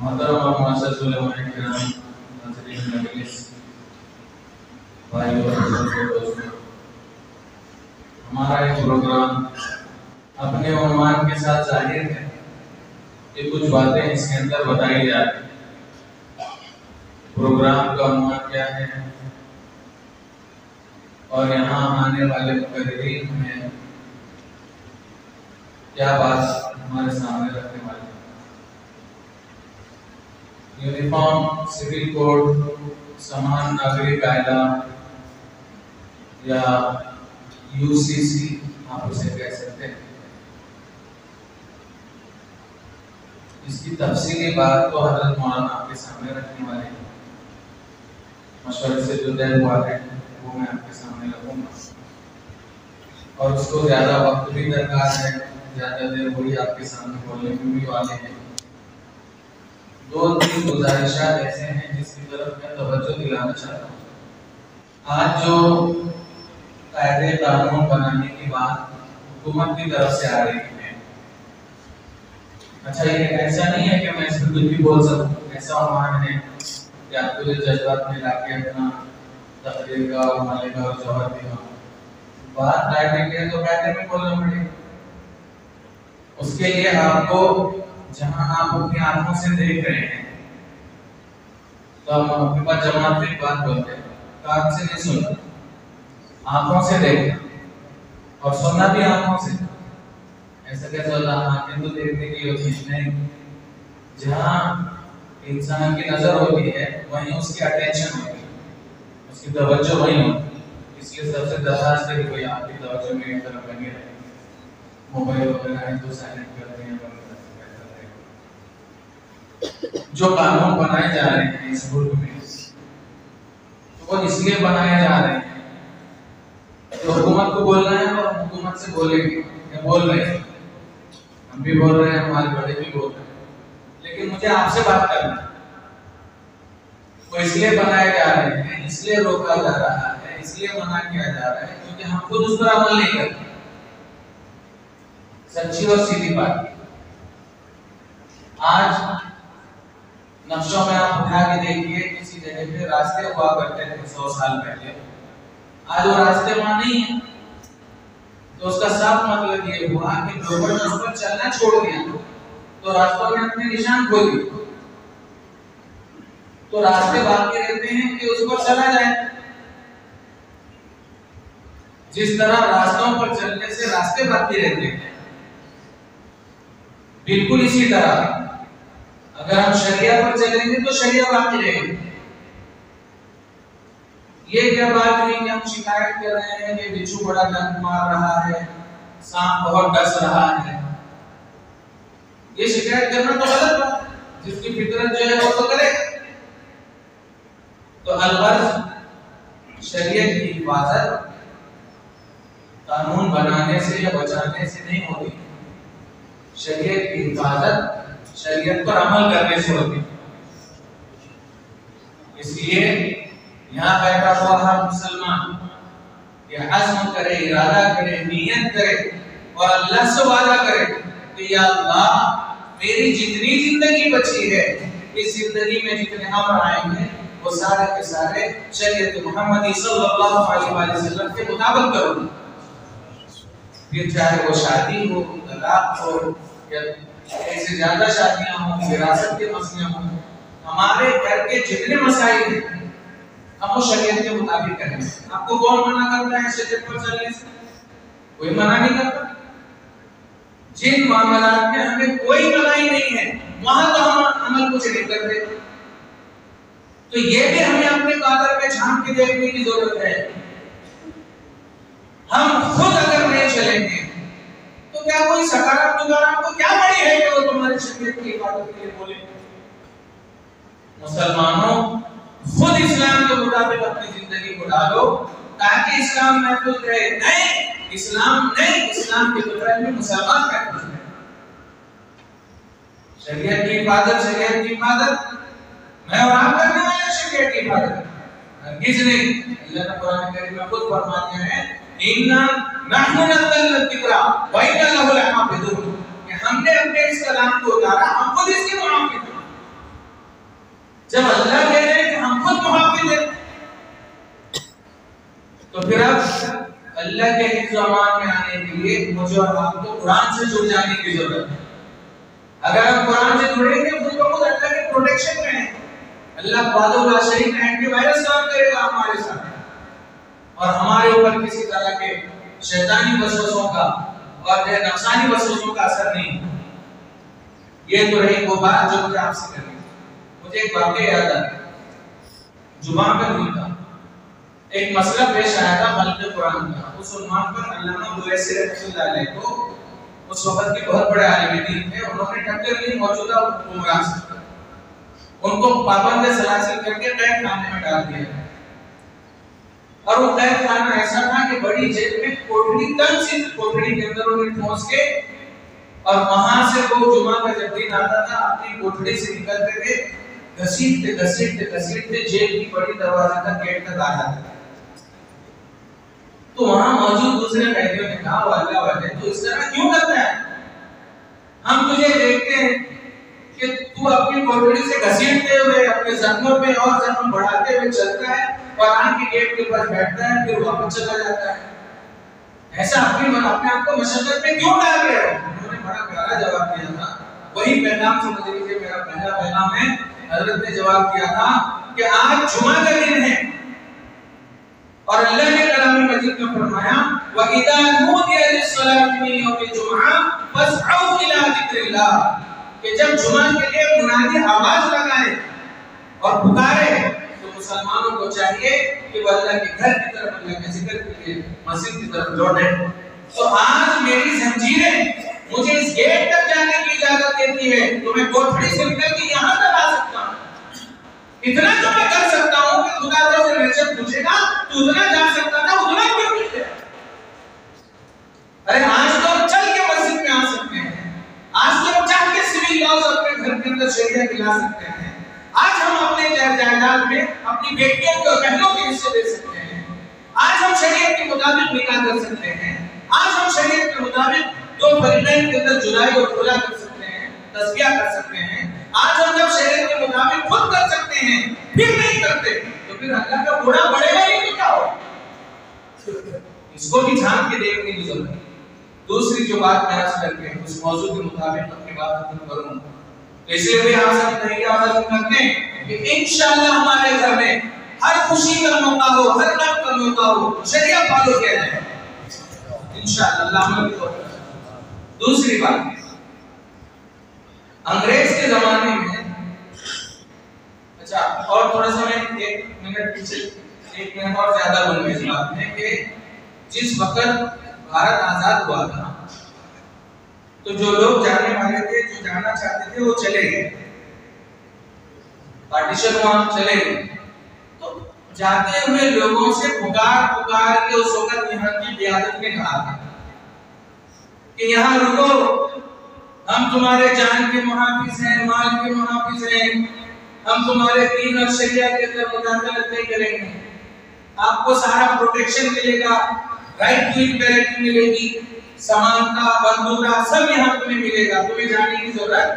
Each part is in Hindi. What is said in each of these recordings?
मोहतरम और मुअज़्ज़ज़ उलमाए किराम, नाज़रीन मजलिस, भाइयों और दोस्तों, हमारा ये प्रोग्राम अपने उन्वान के साथ जाहिर है कि कुछ बातें इसके अंदर बताई जाती हैं। प्रोग्राम का उन्वान क्या है और यहाँ आने वाले मुक़र्रिरीन में क्या बात हमारे सामने रखने वाले हैं। यूनिफॉर्म सिविल कोड, समान नागरिक कायदा या यूसीसी आप उसे कह सकते हैं। इसकी तफसीली बात तो हज़रत मौलाना आपके सामने रखने वाले हैं। मशवरे से जो तय हुआ है वो मैं आपके सामने रखूंगा और उसको ज़्यादा वक्त भी दरकार है, ज़्यादा देर वही आपके सामने बोलने में भी वाले हैं। दो तीन गुजारिशात ऐसे हैं जिसकी तरफ मैं तवज्जो दिलाना चाहता हूँ। आज जो कायदे कानून बनाने की बात हुकूमत की तरफ से आ रही है, अच्छा ये ऐसा नहीं है कि मैं इसमें कुछ भी बोल सकूँ, ऐसा उन्वान है कि आपको जो जज्बात में लाके अपना तकरीर का और माले का और जवाब देगा। बात कायदे की है तो कायदे में बोलना पड़ेगा। उसके लिए आपको जहां आप अपनी आंखों से देख रहे हैं तो हम अपने पास जमात में बात बोलते हैं, कान से नहीं सुनना, आंखों से देखना और सुनना भी आंखों से। ऐसा कैसे होता है? आंखें तो देखने की होती है, जहां इंसान की नजर होती है वहीं उसकी अटेंशन होती है, उसकी तवज्जो वहीं होती है। इसलिए सबसे दरखास्त है कि कोई आपकी तवज्जो मेरी तरफ बनी रहे। मोबाइल वगैरह है तो साइलेंट करते हैं। जो कानून बनाए जा रहे हैं इस मुल्क में तो वो इसलिए बनाए जा रहे हैं तो हुकूमत को बोलना है और हुकूमत से बोलेंगे या बोल रहे हैं, हम भी बोल रहे हैं, हमारे बड़े भी बोल रहे हैं, लेकिन मुझे आपसे बात करना है। वो इसलिए बनाए जा रहे हैं, इसलिए रोका जा रहा है, इसलिए मना किया जा रहा है क्योंकि हम खुद उस पर अमल नहीं करते। सच्ची और सीधी बात। आज नक्शों में आप उठा के देखिए, किसी जगह पे रास्ते हुआ करते थे 100 साल पहले, आज वो रास्ते वहां नहीं है। तो उसका साफ मतलब ये हुआ कि लोगों ने उस पर चलना छोड़ दिया, तो रास्तों में अपने निशान खोल दिए, तो रास्ते बाकी रहते हैं कि उस पर चला जाए। जिस तरह रास्तों पर चलने से रास्ते बाकी रहते हैं, बिल्कुल इसी तरह अगर हम शरिया पर चलेंगे तो शरिया बाकी रहेगी। ये क्या बात हुई कि हम शिकायत कर रहे हैं कि बिच्छू बड़ा डंक मार रहा है, सांप बहुत डस रहा है, ये शिकायत करना तो गलत बात है। जिसकी फितरत जो है वो तो करे। तो अलगर्ज शरीयत की हिफाजत कानून बनाने से या बचाने से नहीं होती, शरीयत की हिफाजत शरीयत पर अमल करने से होती। इसलिए यहाँ बैठा हुआ हर मुसलमान ये अज़्म करे, इरादा करे, नियत करे और अल्लाह से वादा करे कि या अल्लाह मेरी जितनी जिंदगी बची है, इस जिंदगी में जितने अमर आएंगे वो सारे के सारे शरीयत मुहम्मदी सल्लल्लाहु अलैहि वसल्लम के मुताबिक करूंगा। फिर चाहे वो शादी हो, तलाक हो या एक से ज्यादा शादियां हों, विरासत के मसले हों, हमारे घर के जितने मसाइल हैं हम वो शरीयत के मुताबिक करें। आपको कौन मना करता है शरीयत पर चलने से? कोई मना नहीं करता। जिन मामलात में हमें कोई मनाही नहीं है वहां तो हम अमल कुछ नहीं करते। तो ये भी हमें अपने कादर में झांक के देखने की जरूरत है। हम खुद अगर नहीं चलेंगे तो क्या कोई सकारात्मक आपको क्या बड़ी है कि वो तुम्हारी शरीयत की इबादत के लिए बोले? मुसलमानों, खुद इस्लाम के मुताबिक अपनी जिंदगी को ढालो ताकि इस्लाम महफूज रहे। नहीं इस्लाम के फितरत में मुसलमान महफूज रहे। शरीयत की इबादत मैं और आप करने वाले शरीयत की इबादत हरगिज़ नहीं। अल्लाह ने कुरान करीम में खुद फरमाया है इन्ना नहनु नज़्ज़लना ज़िक्रा व इन्ना लहु लहाफ़िज़ून, कि हमने अपने इस कलाम को उतारा, हम खुद इसके मुहाफ़िज़ हैं। जब अल्लाह कह रहे हैं कि हम खुद मुहाफ़िज़ हैं तो फिर अब अल्लाह के हिफ्ज़-ओ-अमान में आने के लिए मुझे और आपको कुरान से जुड़ जाने की जरूरत है। अगर हम कुरान से जुड़ेंगे तो खुद अल्लाह के प्रोटेक्शन में है। अल्लाह वादुल्लाह शरीफ में एंटीवायरस काम करेगा हमारे साथ और हमारे ऊपर किसी तरह के शैतानी वसवसों का और नफसानी वसवसों का असर नहीं। ये तो रही वो बात जो मुझे आपसे करनी थी। मुझे एक वाक़या याद आ गया, जुमा पे हुई था। एक मसला पेश आया था खल्क़ कुरान का। उस उन्वान पर अल्लामा बुवैसी रहमतुल्लाह अलैह को उस वक्त के बहुत बड़े आलिम दीन थे, उन्होंने टक्कर ली मौजूदा हुक्मरान से। उनको पाबंद सलासिल करके कैद खाने में डाल दिया और वो कैद खाना ऐसा था कि बड़ी जेल में कोठरी, तंग सी कोठरी के अंदर उन्हें ठोस के और वहां से वो जुमा का जब दिन आता था अपनी कोठरी से निकलते थे, घसीटते जेल की बड़ी दरवाजे तक, गेट तक आ जाते थे। तो वहां मौजूद दूसरे कैदियों ने कहा अल्लाह वाले तू इस तरह क्यों करता है? हम तुझे देखते हैं कि तू अपनी कोठरी से घसीटते हुए अपने जख्मों पे और जख्म बढ़ाते हुए चलता है और आन की गेट के पास बैठता है, फिर वापस चला जाता है। ऐसा अपने आप को मशक्कत में क्यों डाल रहे हो? उन्होंने बड़ा प्यारा जवाब दिया था। वही पैगाम समझ लीजिए मेरा पहला पैगाम है। हजरत ने जवाब दिया था कि आज जुमा का दिन है और अल्लाह ने कलाम मजीद में फरमाया व इदा नूदिया लिस्सलाति मिन यौमिल जुमआ फस्अउ इला जिक्रिल्लाह, कि जब जुमा के लिए मुनादी आवाज लगाए और पुकारे तो मुसलमानों को चाहिए कि वो अल्लाह के घर की तरफ, अल्लाह के जिक्र के लिए मस्जिद की तरफ लौटे। तो आज मेरी जंजीरें मुझे इस गेट तक जाने की इजाजत देती है तो मैं कोठरी से निकल के यहाँ तक आ सकता हूँ। इतना तो मैं कर सकता हूँ कि खुदा से महशर पूछेगा तू उतना जा सकता था, उतना क्यों नहीं गया? अरे आज तो हम चल के मस्जिद में आ सकते हैं, आज तो हम चाह के सिविल लॉज अपने घर के अंदर शरिया ला सकते हैं, आज हम अपने जायदाद में अपनी बेटियों को, बहनों के हिस्से दे सकते हैं, आज हम शरीयत के मुताबिक निकाह कर सकते हैं, आज हम शरीयत के मुताबिक दो फरीदैन के अंदर जुदाई और खुला कर सकते हैं, तस्बिया कर सकते हैं। आज हम जब शरीयत के मुताबिक खुद कर सकते हैं फिर नहीं करते तो फिर अल्लाह का बुरा बढ़ेगा ही तो क्या होगा? इसको भी झांक के देखने की जरूरत है। दूसरी जो बात मैं आज करके उस मौजूद के मुताबिक अपनी बात खत्म करूंगा, तो इसलिए भी आप सब तैयारी आवाज करते हैं कि इंशाअल्लाह हमारे घर में हर खुशी का मौका हो, हर गम का मौका हो, शरिया फॉलो किया जाए इंशाअल्लाह। दूसरी बात, अंग्रेज के जमाने में, अच्छा और थोड़ा सा मैं 1 मिनट पीछे, 1 मिनट और ज्यादा बोलूंगा इस बात में कि जिस वक्त भारत आजाद हुआ था तो जो लोग जाने वाले थे, जो जाना चाहते थे वो चले गए, पार्टीशन हुआ चले गए। तो जाते हुए लोगों से पुकार के उस वक्त यहाँ की क़यादत ने कहा था कि यहाँ रुको, हम तुम्हारे जान के मुहाफिज हैं, माल के मुहाफिज हैं, हम तुम्हारे दीन और शरिया के अंदर मुदाखलत नहीं करेंगे, आपको सारा प्रोटेक्शन मिलेगा, राइट टू इनडायरेक्ट मिलेगी, समानता, बंधुता सब यहाँ तुम्हें मिलेगा, तुम्हें जाने की जरूरत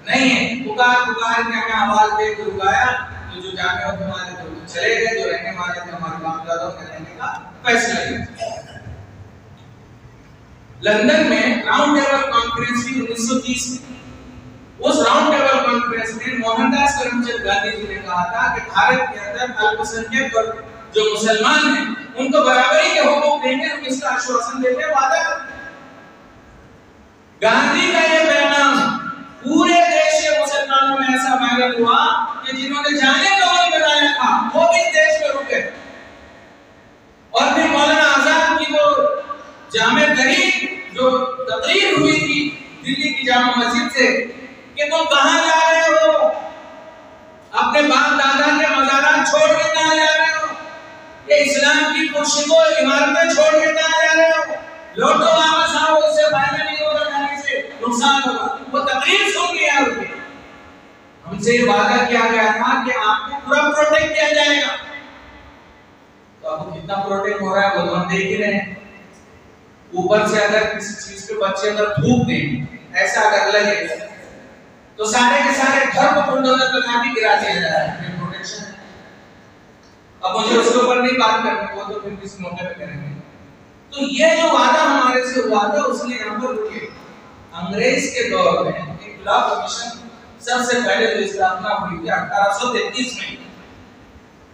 नहीं है। पुकार के हमें आवाज दे के रुकाया, तो जो जाने और तुम्हारे तो चले गए, जो रहने वाले थे हमारे बाप दादाओं के रहने का फैसला लिया। लंदन में राउंड टेबल कॉन्फ्रेंस हुई 1930 में। उस राउंड टेबल कॉन्फ्रेंस में मोहनदास करमचंद गांधी जी ने कहा था कि भारत के अंदर अल्पसंख्यक और जो मुसलमान हैं उनको बराबरी के हुकूक देंगे, हम इसका आश्वासन देते वादा करते। गांधी का ये पैगाम पूरे देश के मुसलमानों में ऐसा वायरल हुआ कि जिन्होंने जाने का मन बनाया था वो भी देश में रुके। और फिर मौलाना आजाद की वो जामे तरीन जो तकरीर हुई थी दिल्ली की जामा मस्जिद से कि तुम कहां जा रहे हो, अपने बाप दादा के मज़ारात छोड़ के कहां जा रहे हो, ये इस्लाम की पुरस्को इमारतें छोड़ के कहां जा रहे हो, लौटो वापस आओ, उससे फायदा नहीं होगा, जाने से नुकसान होगा। वो तकरीर सुन लिया उनकी। हमसे वादा किया गया था कि आपको पूरा प्रोटेक्ट किया जाएगा, तो अब कितना प्रोटेक्ट हो रहा है वो तो हम देख ही रहे हैं। ऊपर से अगर किसी चीज पे बच्चे अगर थूक दें, ऐसा अगर लगे तो सारे के सारे घर को बुलडोजर पे काट के गिरा दिया जा रहा है, प्रोटेक्शन है। अब मुझे उसके ऊपर नहीं बात करनी, वो तो फिर किसी मौके पे करेंगे। तो ये जो वादा हमारे से हुआ था उसने यहाँ पर रुके। अंग्रेज के दौर में एक लॉ कमीशन सबसे पहले जो स्थापना हुई थी 1833 में।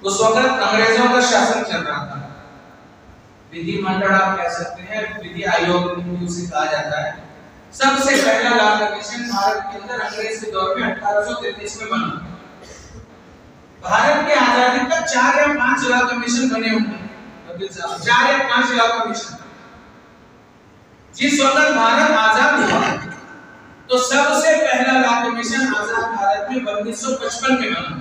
उस वक्त अंग्रेजों का शासन चल रहा था, विधिमंडल आप कह सकते हैं, विधि आयोग उसे कहा जाता है। सबसे पहला लॉ कमीशन भारत के अंदर अंग्रेज के दौर में 1833 में बना। भारत की आजादी तक 4 या 5 लॉ कमीशन बने होंगे, 4 या 5 लॉ कमीशन। जिस वक्त भारत आजाद हुआ तो सबसे पहला लॉ कमीशन आजाद भारत में 1955 में बना।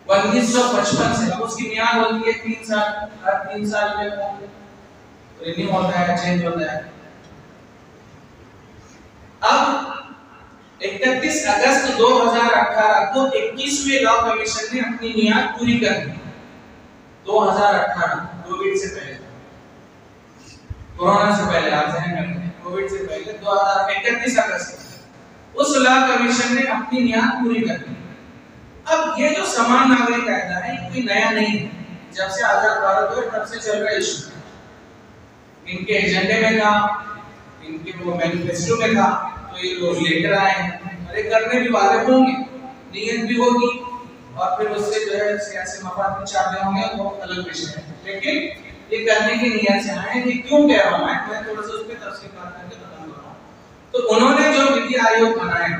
1955 से। अब उसकी मियाद होती है 3 साल, हर 3 साल में वो रिन्यू होता है, चेंज होता है। अब 31 अगस्त 2018 को 21वें लॉ कमीशन ने अपनी मियाद पूरी कर दी। 2018 कोविड से पहले, कोरोना से पहले, आप ध्यान रखें, कोविड से पहले 31 अगस्त उस लॉ कमीशन ने अपनी मियाद पूरी कर दी। अब ये जो समान नागरिक कायदा है ये कोई नया नहीं है, जब से आजाद भारत हुआ तब से चल रहा इशू। इनके एजेंडे में था, इनके वो मैनिफेस्टो में था, तो ये लोग लेकर आए हैं। अरे करने भी वाले होंगे, नीयत भी होगी, और फिर उससे जो है सियासी मफाद भी चाहते होंगे, वो अलग विषय है। लेकिन ये करने की नीयत से आए हैं। ये क्यों कह रहा हूं मैं थोड़ा सा उस पर तफसील करके बता रहा हूं। तो उन्होंने जो विधि आयोग बनाया,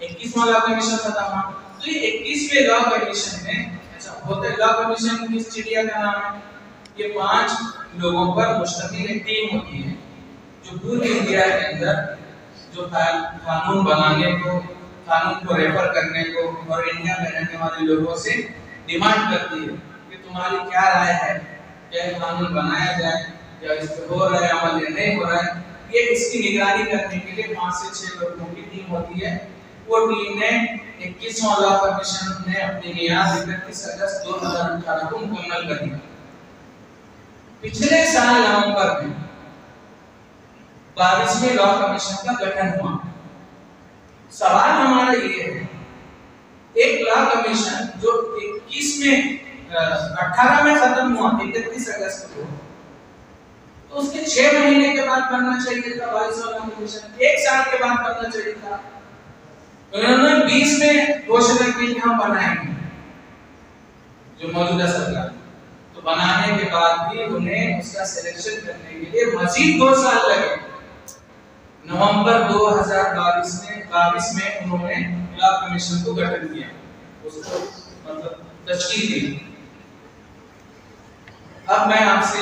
21वां लॉ कमीशन खत्म हुआ, तो ये 21वें लॉ कमीशन में अच्छा होता है। लॉ कमीशन किस चिड़िया का नाम है? ये 5 लोगों पर मुश्तमिल एक टीम होती है जो पूरी इंडिया के अंदर जो कानून बनाने को, कानून को रेफर करने को और इंडिया में रहने वाले लोगों से डिमांड करती है कि तुम्हारी क्या राय है, क्या कानून बनाया जाए या इस पे हो रहा है अमल या नहीं हो रहा है। ये इसकी निगरानी करने के लिए 5 से 6 लोगों की टीम होती है। वो टीम ने 21वां लॉ कमीशन ने अपनी मियाद 31 अगस्त 2018 को मुकम्मल कर दी। पिछले साल नवंबर में 22वें लॉ कमीशन का गठन हुआ। सवाल हमारा ये है, एक लॉ कमीशन जो 18 में खत्म हुआ 31 अगस्त को, तो उसके 6 महीने के बाद बनना चाहिए था 22वां लॉ कमीशन, 1 साल के बाद बनना चाहिए था। उन्होंने 20 में घोषणा की कि हम बनाएंगे, जो मौजूदा सरकार, तो बनाने के बाद भी उन्हें उसका सिलेक्शन करने के लिए मजीद 2 साल लगे। नवंबर 2022 में उन्होंने लॉ कमीशन को गठन किया, उसको मतलब तश्कील दी। अब मैं आपसे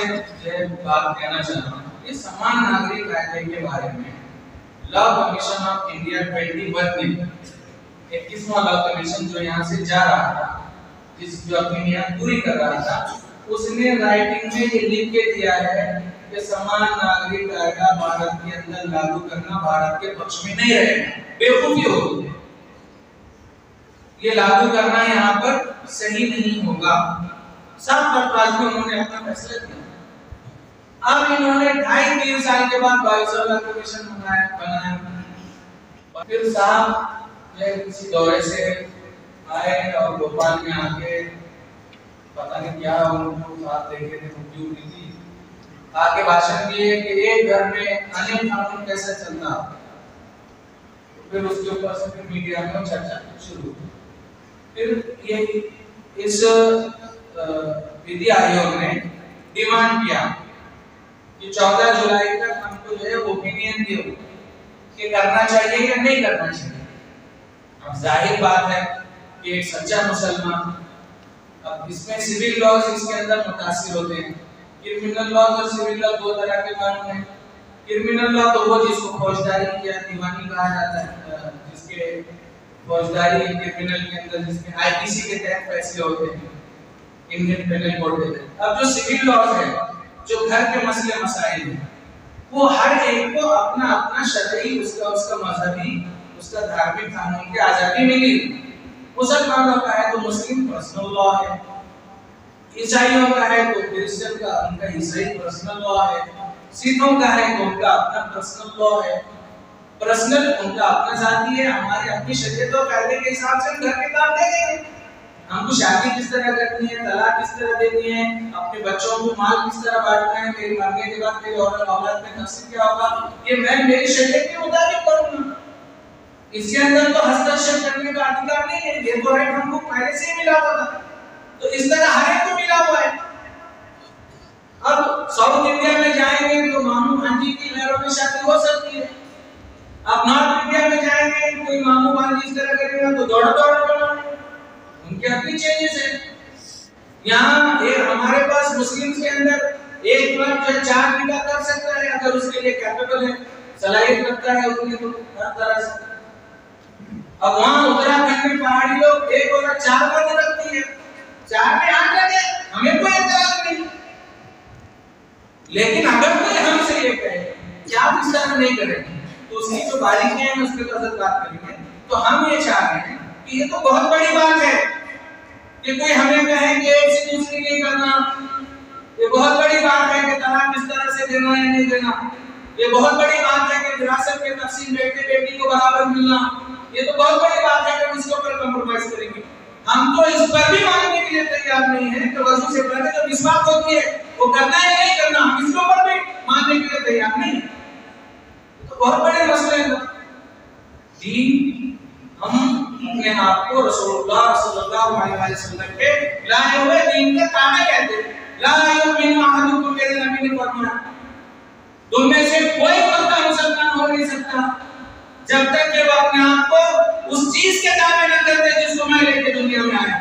बात कहना चाह रहा हूँ, ये समान नागरिक कायदे के बारे में लॉ कमीशन ऑफ इंडिया 21 में 21वां लॉ कमीशन जो यहाँ से जा रहा था, जो अपनी मियाद पूरी कर रहा था, उसने राइटिंग में ये लिख के दिया है कि समान नागरिक कायदा भारत के अंदर लागू करना भारत के पक्ष में नहीं रहेगा, बेवकूफी होगी। ये लागू करना यहाँ पर सही नहीं होगा। साफ अल्फाज में उन्होंने अपना फैसला किया। अब इन्होंने 2.5-3 साल के बाद 22वां लॉ कमीशन बनाया। फिर साहब किसी दौरे से आए और भोपाल में आके पता नहीं क्या उनको साथ देखे थे, छुट्टी हुई थी, आगे भाषण दिए कि एक घर में अनेक कानून कैसे चलता, फिर उसके ऊपर से फिर मीडिया में चर्चा शुरू। फिर ये इस विधि आयोग ने डिमांड किया कि 14 जुलाई तक हमको जो है ओपिनियन दियो कि करना चाहिए या नहीं करना चाहिए। अब जाहिर बात है कि एक सच्चा मुसलमान, अब इसमें सिविल लॉज इसके अंदर मुतासिर होते हैं। क्रिमिनल लॉज और सिविल लॉ दो तरह के कानून हैं। क्रिमिनल लॉ तो वो जिसको फौजदारी या दीवानी कहा जाता है, जिसके फौजदारी क्रिमिनल के अंदर जिसके आईपीसी के तहत फैसले होते हैं, इंडियन पेनल कोड के तहत। अब जो सिविल लॉज है, जो घर के मसले मसाइल हैं, वो हर एक को अपना अपना शरई, उसका मजहबी, उसका धार्मिक कानून की आजादी मिली। मुसलमानों का है तो मुस्लिम पर्सनल लॉ है, ईसाइयों का है तो क्रिश्चियन का उनका ईसाई पर्सनल लॉ है, सिखों का है तो उनका अपना पर्सनल लॉ है। पर्सनल उनका अपना जाती है, हमारी अपनी शरीयत और कायदे के हिसाब से घर के काम देंगे। हमको शादी किस तरह करनी है, तलाक किस तरह देनी है, अपने बच्चों को माल किस तरह बांटना है, मेरी मरने के बाद मेरी औलाद में नसीब क्या होगा, ये मैं मेरी शरीयत के मुताबिक करूंगा। इसके अंदर तो हस्तक्षेप करने का अधिकार नहीं है, ये तो राइट हमको पहले से ही मिला हुआ था। तो इस तरह हर एक को मिला हुआ है। अब साउथ इंडिया में जाएंगे तो मामू भांजी की लहरों में शादी हो सकती है। अब नॉर्थ इंडिया में जाएंगे, कोई मामू भांजी इस तरह करेगा तो दौड़ा दौड़ा करना, उनके अपनी चेंजेस है। यहाँ ये हमारे पास मुस्लिम्स के अंदर एक मर्द जो 4 निकाह कर सकता है, अगर उसके लिए कैपेबल है, सलाहियत रखता है उसके लिए, तो हर तरह से। अब वहाँ उत्तराखंड में पहाड़ी लोग एक औरत 4 मर्द रखती है, 4 में 8 लगे, हमें कोई एतराज नहीं। लेकिन अगर कोई हमसे ये कहे कि आप इस तरह नहीं करेंगे, तो उसकी जो बारीकियां हैं उस पर तो बात करेंगे। तो हम ये चाह रहे हैं कि ये तो बहुत बड़ी बात है कि कोई हमें कहे कि एक से दूसरी नहीं करना, ये बहुत बड़ी बात है कि तलाक किस तरह से देना या नहीं देना, ये बहुत बड़ी बात है कि विरासत के तकसीम बेटे बेटी को बराबर मिलना, ये तो बहुत बड़ी बात है कि इसके ऊपर कॉम्प्रोमाइज करेंगे। हम तो इस पर भी मानने के लिए तैयार नहीं है कि वजू से पहले जो मिसवाक होती है वो करना है या नहीं करना, हम इसके ऊपर भी मानने के लिए तैयार नहीं। तो बहुत बड़े मसले हैं। दीन, हम अपने आप को रसूलुल्लाह सल्लल्लाहु अलैहि वसल्लम के लाए हुए दीन के ताबे कहते हैं। ला युमिनु अहदुकुम, मेरे नबी ने फरमाया, तुम में से कोई बंदा मुसलमान हो नहीं सकता जब तक कि वो अपने आप को उस चीज के ताबे न कर दे जिसको मैं लेके दुनिया में आया।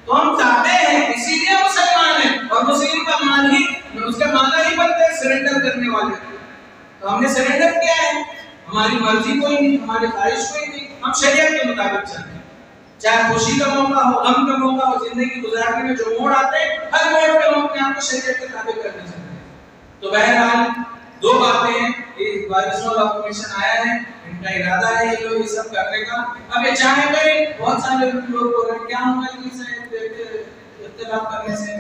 तो हम ताबे हैं, इसीलिए मुसलमान हैं, और मुस्लिम का मान ही, उसका माना ही बनता है सरेंडर करने वाले। तो हमने सरेंडर किया है, हमारी मर्जी कोई नहीं, हमारी ख्वाहिश कोई नहीं, हम शरीयत के मुताबिक चलते हैं। चाहे खुशी का मौका हो, गम का मौका हो, जिंदगी गुजारने में जो मोड़ आते हैं, हर मोड़ पे हम अपने आप को शरीयत के ताबे करने चलते हैं। तो बहरहाल 2 बातें हैं, ये 22वां लॉ कमीशन आया है, इनका इरादा है ये लोग ये सब करने का। अब ये चाहे करें, बहुत सारे लोग बोल रहे हैं क्या होगा इनसे इख्तिलाफ करने से,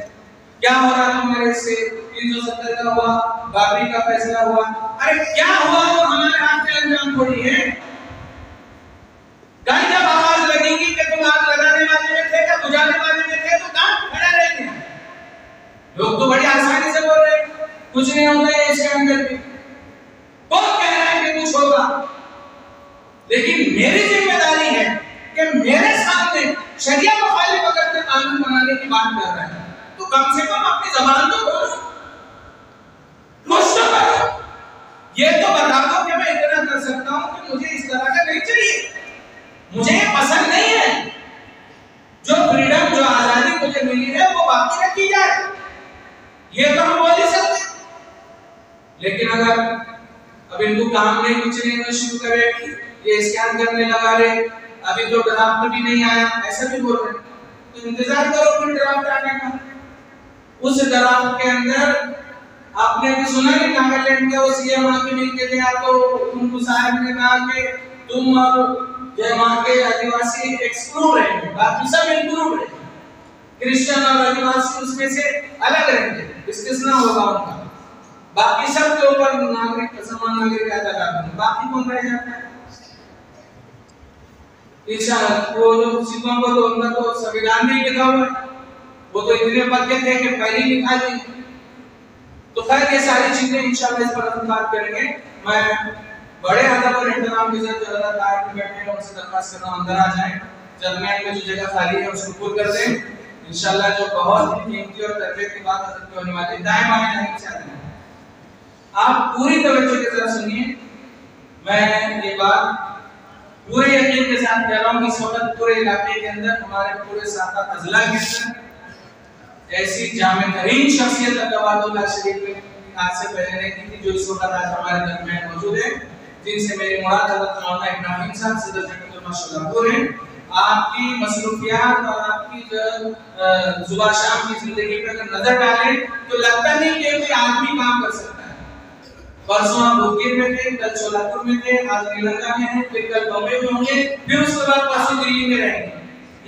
क्या हो रहा है हमारे से 370 का हुआ, बाबरी का फैसला हुआ, अरे क्या हुआ वो हमारे हाथ में अंजाम थोड़ी है। कल जब आवाज लगेगी कि तुम आग लगाने वाले में थे या बुझाने वाले में थे, तो कहां खड़े रहेंगे। लोग तो बड़ी आसानी से बोल रहे हैं कुछ नहीं होता है, इसके अंदर भी कौन कह रहा है कि कुछ होगा। लेकिन मेरी जिम्मेदारी है कि मेरे सामने शरिया मुखालिफ अगर कोई कानून बनाने की बात कर रहा है तो कम से कम अपनी जबान तो खोलो, कुछ तो करो। ये तो बता दो कि मैं इतना कर सकता हूं कि मुझे इस तरह का नहीं चाहिए, मुझे ये पसंद नहीं है। जो फ्रीडम, जो आजादी मुझे मिली है वो बाकी रखी जाए, ये तो हम बोल ही सकते। लेकिन अगर अब इनको काम नहीं कुछ नहीं शुरू करे, ये स्कैन करने लगा रहे, अभी तो ड्राफ्ट भी नहीं आया, ऐसा भी बोल रहे, तो इंतजार करो फिर ड्राफ्ट आने का। उस ड्राफ्ट के अंदर आपने भी सुना कि नागालैंड का वो सीएम आके मिलके गया तो उनको साहब ने कहा कि तुम और जो वहां के आदिवासी एक्सक्लूड रहेंगे, बाकी सब इंक्लूड रहेंगे, क्रिश्चियन और आदिवासी उसमें से अलग रहेंगे, इस्तिस्ना होगा उनका, बाकी सब के ऊपर नागरिक समान नागरिक कायदा लागू, बाकी कौन रह जाता है। वो जो सिखों को तो उनका तो संविधान में लिखा हुआ है, वो तो इतने पक्के थे कि पहले लिखा दी। तो खैर ये सारी चीजें इंशाल्लाह इस पर हम बात करेंगे। मैं बड़े अदब और एहतराम के साथ जो तार में बैठे हैं उनसे दरख्वास्त कर रहा हूं अंदर आ जाएं, दरमियान में जो जगह खाली है उसको पूर्ण कर दें। इंशाल्लाह जो बहुत ही कीमती और दर्जे की बात हजरत होने वाली है, दाएं बाएं नहीं चाहते हैं। आप पूरी तवज्जो के साथ सुनिए, मैं ये बात पूरे यकीन के साथ कह रहा हूं कि इस वक्त पूरे इलाके के अंदर हमारे पूरे साका अजला के अंदर ऐसी जामे तरीन शख्सियत अब्दुल्लाह शरीफ में आज से पहले नहीं थी जो इस वक्त आज हमारे दरमियान मौजूद है, जिनसे मेरी मुराद हज़रत मौलाना इब्राहिम साहब सदर जमीयतुल माशल्लाह हैं। आपकी मसरूफियात और आपकी सुबह शाम की जिंदगी पे अगर नजर डालें तो लगता नहीं कि कोई आदमी काम कर सकता है। परसों आप मुंगेर में थे, कल सोलापुर में थे, आज निलंगा में हैं, फिर कल बॉम्बे में होंगे, फिर उसके बाद परसों दिल्ली में रहेंगे।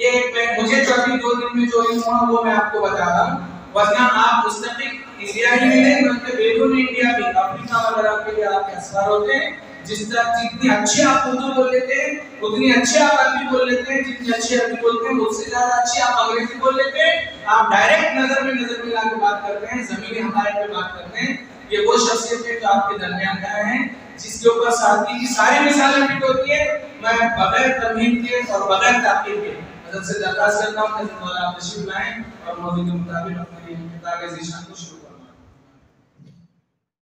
ये मुझे तो अभी 2 दिन में जो हुआ वो मैं आपको बता रहा हूँ, वरना आप मुस्तकिल इंडिया ही में नहीं बल्कि बेरून इंडिया भी अफ्रीका वगैरह के लिए आपके असर होते हैं। जितनी अच्छी आप उर्दू बोल लेते हैं उतनी अच्छी आप अरबी बोल लेते हैं, जितनी अच्छी अरबी बोलते हैं उससे ज्यादा अच्छी आप अंग्रेजी बोल लेते हैं। आप डायरेक्ट नजर मिला के बात करते हैं, जमीनी हमारे पे बात करते हैं। ये वो शख्सियत है जो आपके दरमियान आए हैं, जिसके ऊपर सादगी की सारी मिसालें फिट होती है। मैं बगैर तमहीद के और बगैर ताकीद के हज़रत से दरख्वास्त करता हूं कि हज़रत मौलाना तशरीफ लाएं और मौजूद के मुताबिक अपनी किताब ज़ीशान को शुरू